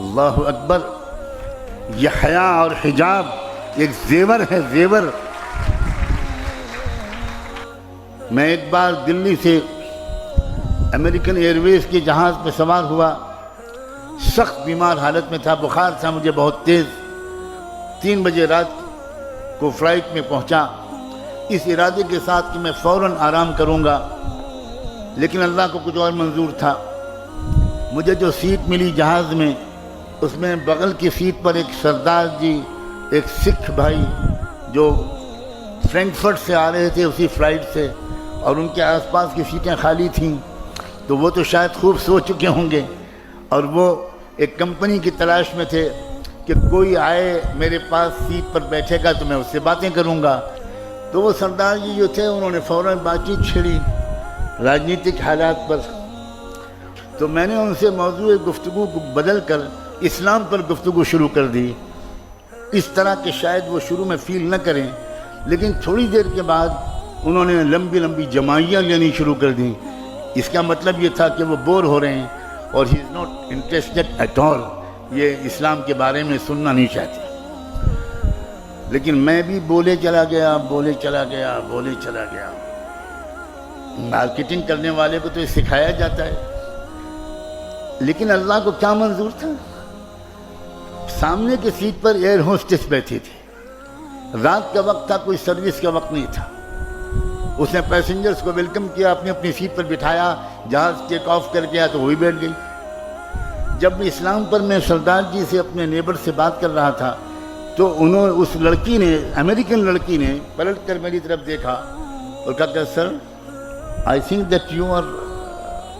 اللہ اکبر. یہ حیا اور حجاب ایک زیور ہے، زیور. میں ایک بار دلی سے امریکن ایئر ویز کے جہاز پہ سوار ہوا، سخت بیمار حالت میں تھا، بخار تھا مجھے بہت تیز. 3 بجے رات کو فلائٹ میں پہنچا اس ارادے کے ساتھ کہ میں فوراً آرام کروں گا، لیکن اللہ کو کچھ اور منظور تھا. مجھے جو سیٹ ملی جہاز میں، اس میں بغل کی سیٹ پر ایک سردار جی، ایک سکھ بھائی جو فرینکفرٹ سے آ رہے تھے اسی فلائٹ سے، اور ان کے آس پاس کی سیٹیں خالی تھیں. تو وہ تو شاید خوب سو چکے ہوں گے، اور وہ ایک کمپنی کی تلاش میں تھے کہ کوئی آئے میرے پاس سیٹ پر بیٹھے گا تو میں اس سے باتیں کروں گا. تو وہ سردار جی جو تھے انہوں نے فوراً بات چیت چھیڑی راجنیتک حالات پر. تو میں نے ان سے موضوع گفتگو کو بدل کر اسلام پر گفتگو شروع کر دی، اس طرح کہ شاید وہ شروع میں فیل نہ کریں، لیکن تھوڑی دیر کے بعد انہوں نے لمبی لمبی جمائیاں لینی شروع کر دیں. اس کا مطلب یہ تھا کہ وہ بور ہو رہے ہیں اور he is not interested at all, یہ اسلام کے بارے میں سننا نہیں چاہتے. لیکن میں بھی بولے چلا گیا. مارکیٹنگ کرنے والے کو تو یہ سکھایا جاتا ہے، لیکن اللہ کو کیا منظور تھا؟ سامنے کی سیٹ پر ایئر ہوسٹس بیٹھی تھی، رات کا وقت تھا، کوئی سروس کا وقت نہیں تھا. اس نے پیسنجرز کو ویلکم کیا، اپنی اپنی سیٹ پر بٹھایا، جہاز ٹیک آف کر گیا تو وہی بیٹھ گئی. جب اسلام پر میں سردار جی سے اپنے نیبر سے بات کر رہا تھا تو اس لڑکی نے، امریکن لڑکی نے پلٹ کر میری طرف دیکھا اور کہا کہ sir I think that you are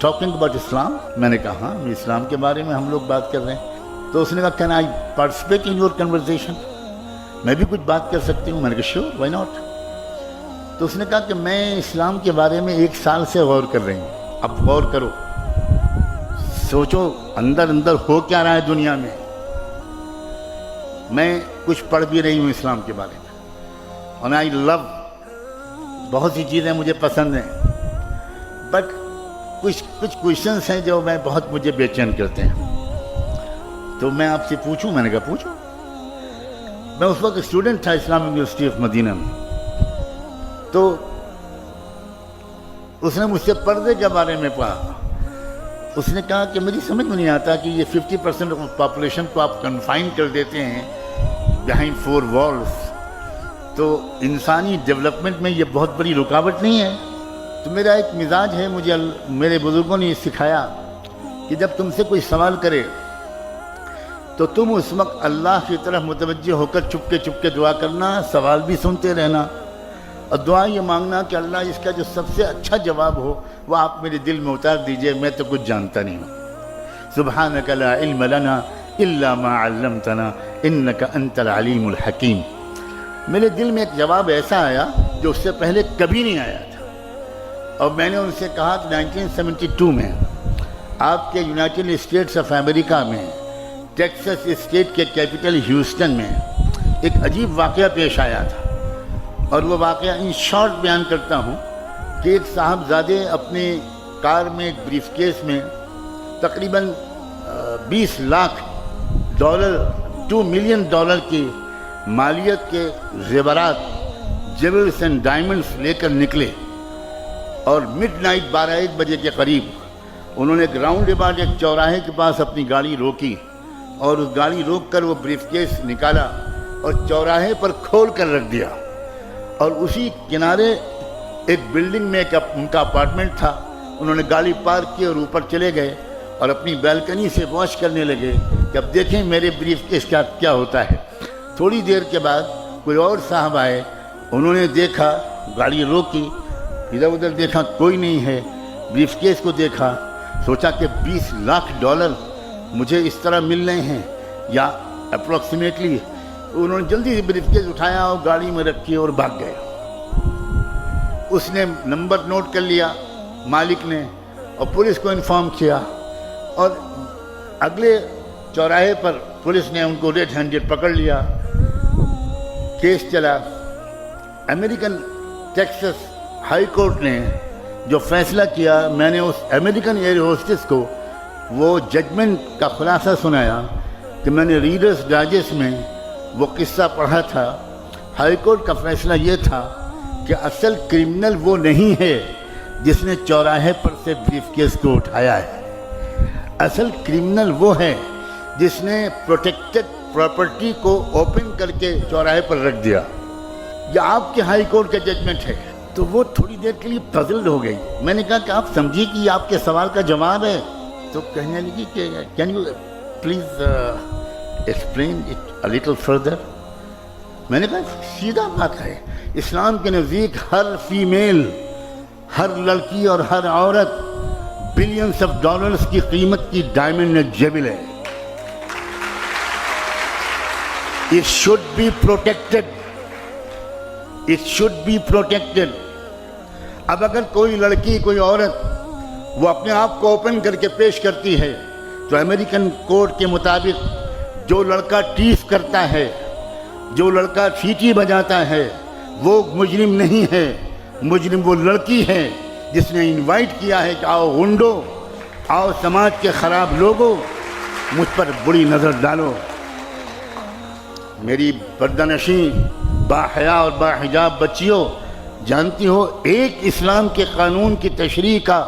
talking about Islam. میں نے کہا ہاں، اسلام کے بارے میں ہم لوگ بات کر رہے ہیں. تو اس نے کہا can I participate in your conversation, میں بھی کچھ بات کر سکتی ہوں. میں نے کہا شیور وائی ناٹ. تو اس نے کہا کہ میں اسلام کے بارے میں 1 سال سے غور کر رہی ہوں. اب غور کرو، سوچو اندر ہو کیا رہا ہے دنیا میں. میں کچھ پڑھ بھی رہی ہوں اسلام کے بارے میں، اور آئی لو، بہت سی چیزیں مجھے پسند ہیں، بٹ کچھ کویشچنس ہیں جو مجھے بے چین کرتے ہیں. تو میں آپ سے پوچھوں؟ میں نے کہا پوچھو. میں اس وقت اسٹوڈنٹ تھا اسلامک یونیورسٹی آف مدینہ میں. تو اس نے مجھ سے پردے کے بارے میں پڑھا. اس نے کہا کہ میری سمجھ میں نہیں آتا کہ یہ 50% آف پاپولیشن کو آپ کنفائن کر دیتے ہیں بیہائنڈ 4 walls، تو انسانی ڈیولپمنٹ میں یہ بہت بڑی رکاوٹ نہیں ہے؟ تو میرا ایک مزاج ہے، مجھے میرے بزرگوں نے یہ سکھایا کہ جب تم سے کوئی سوال کرے تو تم اس وقت اللہ کی طرف متوجہ ہو کر چپ کے دعا کرنا، سوال بھی سنتے رہنا، اور دعا یہ مانگنا کہ اللہ اس کا جو سب سے اچھا جواب ہو وہ آپ میرے دل میں اتار دیجئے، میں تو کچھ جانتا نہیں ہوں. سبحانک لا علم لنا الا ما علمتنا انک انت العلیم الحکیم. میرے دل میں ایک جواب ایسا آیا جو اس سے پہلے کبھی نہیں آیا تھا، اور میں نے ان سے کہا کہ 1972 میں آپ کے یونائٹڈ اسٹیٹس آف امریکہ میں ٹیکسس اسٹیٹ کے کیپٹل ہیوسٹن میں ایک عجیب واقعہ پیش آیا تھا، اور وہ واقعہ ان شارٹ بیان کرتا ہوں کہ ایک صاحبزادے اپنے کار میں ایک بریف کیس میں تقریباً $20 لاکھ 2 ملین ڈالر کی مالیت کے زیورات، جیولز اینڈ ڈائمنڈز لے کر نکلے، اور مڈ نائٹ 12-1 بجے کے قریب انہوں نے ایک راؤنڈ اباؤٹ ایک چوراہے کے پاس اپنی گاڑی روکی، اور اس گاڑی روک کر وہ بریف کیس نکالا اور چوراہے پر کھول کر رکھ دیا. اور اسی کنارے ایک بلڈنگ میں ان کا اپارٹمنٹ تھا. انہوں نے گاڑی پارک کی اور اوپر چلے گئے اور اپنی بیلکنی سے واچ کرنے لگے کہ اب دیکھیں میرے بریف کیس کیا ہوتا ہے. تھوڑی دیر کے بعد کوئی اور صاحب آئے، انہوں نے دیکھا، گاڑی روکی، ادھر ادھر دیکھا، کوئی نہیں ہے. بریف کیس کو دیکھا، سوچا کہ $20 لاکھ مجھے اس طرح مل رہے ہیں یا اپروکسیمیٹلی. انہوں نے جلدی سے بریف کیس اٹھایا اور گاڑی میں رکھی اور بھاگ گئے. اس نے نمبر نوٹ کر لیا مالک نے، اور پولیس کو انفارم کیا، اور اگلے چوراہے پر پولیس نے ان کو ریڈ ہینڈڈ پکڑ لیا. کیس چلا. امریکن ٹیکسس ہائی کورٹ نے جو فیصلہ کیا، میں نے اس امریکن ایئر ہوسٹس کو وہ ججمنٹ کا خلاصہ سنایا کہ میں نے ریڈرز ڈائجسٹ میں وہ قصہ پڑھا تھا. ہائی کورٹ کا فیصلہ یہ تھا کہ اصل کرمنل وہ نہیں ہے جس نے چوراہے پر سے بریف کیس کو اٹھایا ہے. اصل کرمنل وہ ہے جس نے پروٹیکٹڈ پراپرٹی کو اوپن کر کے چوراہے پر رکھ دیا. یہ آپ کے ہائی کورٹ کا ججمنٹ ہے. تو وہ تھوڑی دیر کے لیے پزلڈ ہو گئی. میں نے کہا کہ آپ سمجھیے کہ یہ آپ کے سوال کا جواب ہے. تو کہنے لگی کہ can you please explain it a little further. میں نے کہا سیدھا بات ہے, اسلام کے نزدیک ہر فیمیل, ہر لڑکی اور ہر عورت بلینس آف ڈالرز کی قیمت کی ڈائمنڈ نیگلیجبل ہے. It should be protected. It should be protected. اب اگر کوئی لڑکی, کوئی عورت وہ اپنے آپ کو اوپن کر کے پیش کرتی ہے تو امریکن کوڈ کے مطابق جو لڑکا ٹیف کرتا ہے, جو لڑکا سیٹی بجاتا ہے, وہ مجرم نہیں ہے. مجرم وہ لڑکی ہے جس نے انوائٹ کیا ہے کہ آؤ غنڈو, آؤ سماج کے خراب لوگوں, مجھ پر بری نظر ڈالو. میری پردہ نشین باحیا اور باحجاب بچیوں, جانتی ہو ایک اسلام کے قانون کی تشریح کا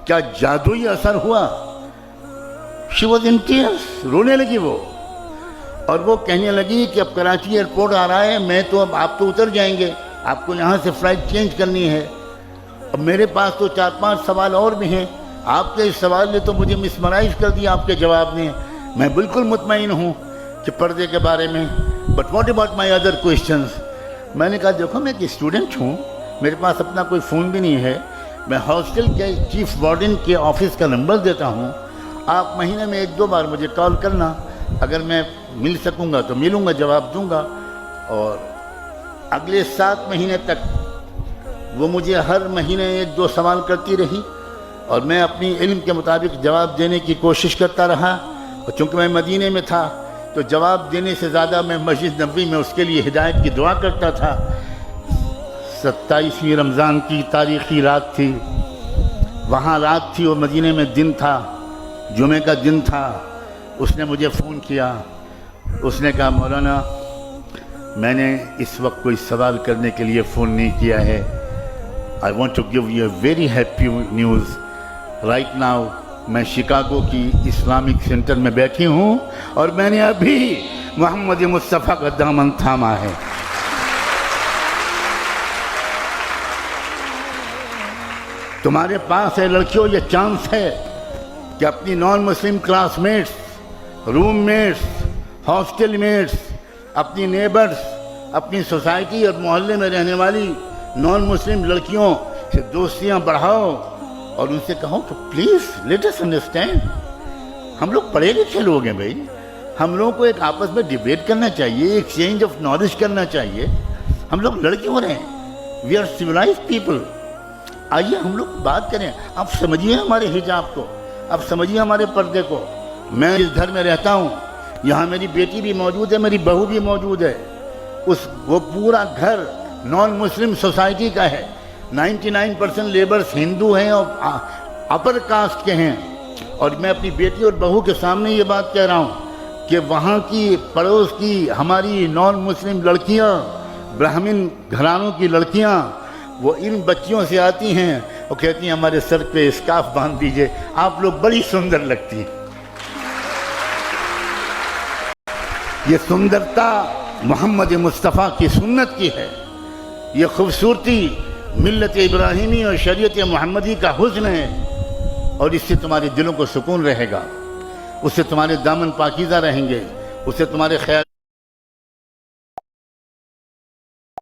کیا جادوئی اثر ہوا؟ She was in tears. رونے لگی وہ, اور وہ کہنے لگی کہ اب کراچی ایئرپورٹ آ رہا ہے, میں تو اب آپ تو اتر جائیں گے, آپ کو یہاں سے فلائٹ چینج کرنی ہے. اب میرے پاس تو 4-5 سوال اور بھی ہیں. آپ کے اس سوال نے تو مجھے مسمرائز کر دیا, آپ کے جواب نے. میں بالکل مطمئن ہوں کہ پردے کے بارے میں, but what about my other questions. میں نے کہا دیکھو میں ایک اسٹوڈنٹ ہوں, میرے پاس اپنا کوئی فون بھی نہیں ہے, میں ہاسٹل کے چیف وارڈن کے آفس کا نمبر دیتا ہوں, آپ مہینے میں 1-2 بار مجھے کال کرنا, اگر میں مل سکوں گا تو ملوں گا, جواب دوں گا. اور اگلے 7 مہینے تک وہ مجھے ہر مہینے 1-2 سوال کرتی رہی, اور میں اپنی علم کے مطابق جواب دینے کی کوشش کرتا رہا. اور چونکہ میں مدینے میں تھا تو جواب دینے سے زیادہ میں مسجد نبوی میں اس کے لیے ہدایت کی دعا کرتا تھا. 27ویں رمضان کی تاریخی رات تھی, وہاں رات تھی اور مدینے میں دن تھا, جمعے کا دن تھا. اس نے مجھے فون کیا, اس نے کہا مولانا میں نے اس وقت کوئی سوال کرنے کے لیے فون نہیں کیا ہے. I want to give you a very happy news. Right now میں شکاگو کی اسلامک سینٹر میں بیٹھی ہوں اور میں نے ابھی محمد مصطفیٰ کا دامن تھاما ہے. تمہارے پاس ہے لڑکیوں یہ چانس ہے کہ اپنی نان مسلم کلاس میٹس, روم میٹس, ہاسٹل میٹس, اپنی نیبرز, اپنی سوسائٹی اور محلے میں رہنے والی نان مسلم لڑکیوں سے دوستیاں بڑھاؤ اور ان سے کہو کہ پلیز لیٹ اس انڈرسٹینڈ. ہم لوگ پڑھے لکھے لوگ ہیں بھائی, ہم لوگوں کو ایک آپس میں ڈیبیٹ کرنا چاہیے, ایکسچینج آف نالج کرنا چاہیے. ہم لوگ لڑکے ہو رہے ہیں, وی آر سویلائزڈ پیپل. آئیے ہم لوگ بات کریں. آپ سمجھیے ہمارے حجاب کو, آپ سمجھیے ہمارے پردے کو. میں اس گھر میں رہتا ہوں, یہاں میری بیٹی بھی موجود ہے, میری بہو بھی موجود ہے. وہ پورا گھر نان مسلم سوسائٹی کا ہے. 99% لیبرز ہندو ہیں اور اپر کاسٹ کے ہیں. اور میں اپنی بیٹی اور بہو کے سامنے یہ بات کہہ رہا ہوں کہ وہاں کی پڑوس کی ہماری نان مسلم لڑکیاں, برہمن گھرانوں کی لڑکیاں, وہ ان بچیوں سے آتی ہیں اور کہتی ہیں ہمارے سر پہ اسکارف باندھ دیجئے, آپ لوگ بڑی سندر لگتی ہیں. یہ سندرتا محمد مصطفیٰ کی سنت کی ہے. یہ خوبصورتی ملت ابراہیمی اور شریعت محمدی کا حسن ہے, اور اس سے تمہارے دلوں کو سکون رہے گا, اس سے تمہارے دامن پاکیزہ رہیں گے, اس سے تمہارے خیال